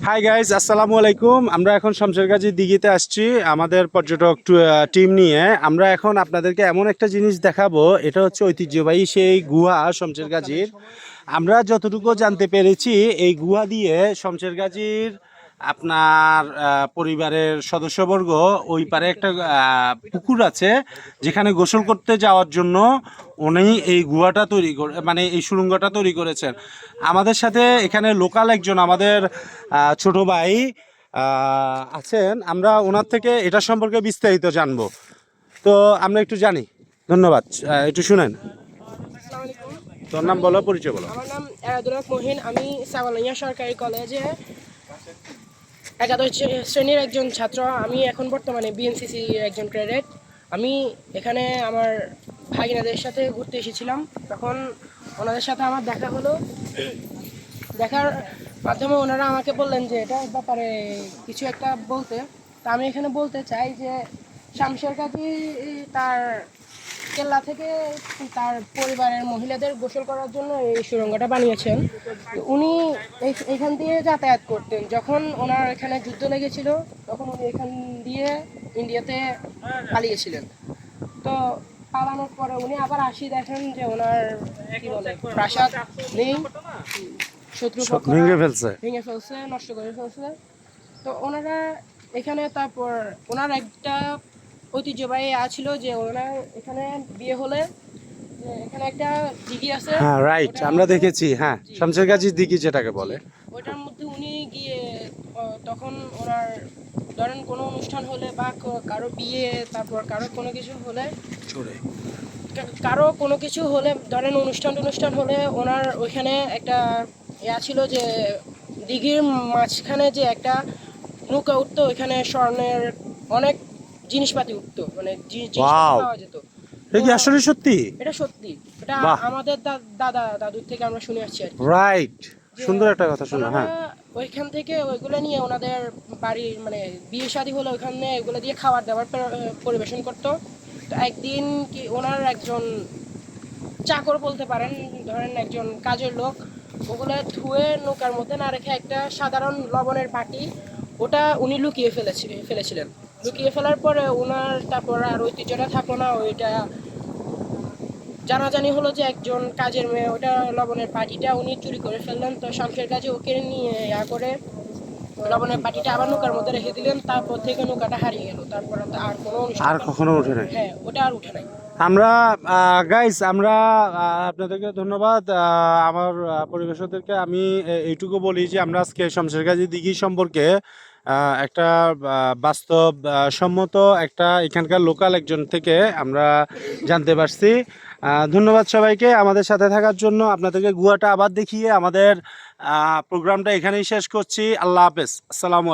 Hi guys, আসসালামু আলাইকুম। আমরা এখন শমশেরগাজীর দিঘিতে আসছি আমাদের পর্যটক টিম নিয়ে। আমরা এখন আপনাদেরকে এমন একটা জিনিস দেখাবো, এটা হচ্ছে ঐতিহ্যবাহী সেই গুহা শমশেরগাজীর। আমরা যতটুকু জানতে পেরেছি, এই গুহা দিয়ে শমশেরগাজীর আপনার পরিবারের সদস্যবর্গ ওই পারে একটা পুকুর আছে, যেখানে গোসল করতে যাওয়ার জন্য উনি এই গুহাটা তৈরি করে, মানে এই সুড়ঙ্গটা তৈরি করেছেন। আমাদের সাথে এখানে লোকাল একজন আমাদের ছোট ভাই আছেন। আমরা ওনার থেকে এটা সম্পর্কে বিস্তারিত জানবো। তো আমরা একটু জানি। ধন্যবাদ। একটু শুনেন। আসসালামু আলাইকুম। তোর নাম বলো, পরিচয় বলো। আমার নাম এরাদুল হক মহিন। আমি সাবালাইয়া সরকারি কলেজে একাদশ শ্রেণীর একজন ছাত্র। আমি এখন বর্তমানে বিএনসিসি একজন ক্যাডেট। আমি এখানে আমার ভাগিনাদের সাথে ঘুরতে এসেছিলাম। তখন ওনাদের সাথে আমার দেখা হলো। দেখার মাধ্যমে ওনারা আমাকে বললেন যে এটার ব্যাপারে কিছু একটা বলতে। তা আমি এখানে বলতে চাই যে শামশেরগাজী তার কেল্লা থেকে তার পরিবারের মহিলাদের গোসল করার জন্য এই সুড়ঙ্গটা বানিয়েছেন। তো উনি এখান দিয়ে যাতায়াত করতেন। যখন ওনার এখানে যুদ্ধ লেগেছিল, তখন উনি এখান দিয়ে ইন্ডিয়াতে পালিয়েছিলেন। তো পালানোর পরে উনি আবার আসি, দেখেন যে ওনার কি বলে প্রাসাদ নেই, শত্রুপক্ষরা ভেঙে ফেলছে, নষ্ট করে ফেলছে। তো ওনারা এখানে তারপর ওনার একটা ঐতিহ্যবাহী ছিল যে ওনার এখানে বিয়ে হলে যে এখানে একটা দিঘি আছে। হ্যাঁ, রাইট, আমরা দেখেছি। হ্যাঁ, শমশেরগাজীর দিঘি যেটাকে বলে, ওইটার মধ্যে উনি গিয়ে তখন ওনার ধরেন কোনো অনুষ্ঠান হলে বা কারো বিয়ে, তারপর কারো কোনো কিছু হলে, কারো কোনো কিছু হলে ধরেন অনুষ্ঠান হলে ওনার ওইখানে একটা ছিল যে দিঘির মাঝখানে যে একটা নৌকা উঠতো, ওইখানে স্বর্ণের অনেক জিনিসপাতি উঠতো, মানে জিনিসপাতি পাওয়া যেত। এটা কি আসলে সত্যি? এটা সত্যি। এটা আমাদের দাদা দাদুর থেকে আমরা শুনে আসছি আর কি। রাইট, সুন্দর একটা কথা শোনা। হ্যাঁ, ওইখান থেকে ওইগুলো নিয়ে ওনাদের বাড়ির মানে বিয়ে শাদী হলে ওইখানে ওইগুলো দিয়ে খাবার দাবার পরিবেশন করতো। তো একদিন কি ওনার একজন চাকর বলতে পারেন, ধরেন একজন কাজের লোক, ওগুলো ধুয়ে নৌকার মধ্যে না রেখে একটা সাধারণ লবণের বাটি, ওটা উনি লুকিয়ে ফেলেছিলেন। লুকিয়ে ফেলার পরে ওনার তারপর আর ঐতিহ্যটা থাকলো না। ওইটা জানাজানি হলো যে একজন কাজের মেয়ে ওটা লবণের বাটিটা উনি চুরি করে ফেললেন। তো শামশেরগাজী ওকে নিয়ে করে লবণের বাটিটা আবার নৌকার মধ্যে রেখে দিলেন। তারপর থেকে নৌকাটা হারিয়ে গেল। তারপর আর কোনো আর কখনো ওঠে নাই। হ্যাঁ, ওটা আর উঠে নাই। আমরা গাইস, আমরা আপনাদেরকে ধন্যবাদ। আমার পরিবেশকদেরকে আমি এইটুকু বলি যে আমরা আজকে শমশেরগাজী দিঘি সম্পর্কে একটা বাস্তব সম্মত একটা এখানকার লোকাল একজন থেকে আমরা জানতে পারছি। ধন্যবাদ সবাইকে আমাদের সাথে থাকার জন্য। আপনাদেরকে গুহাটা আবার দেখিয়ে আমাদের প্রোগ্রামটা এখানেই শেষ করছি। আল্লাহ হাফেজ, আসসালামু আলাইকুম।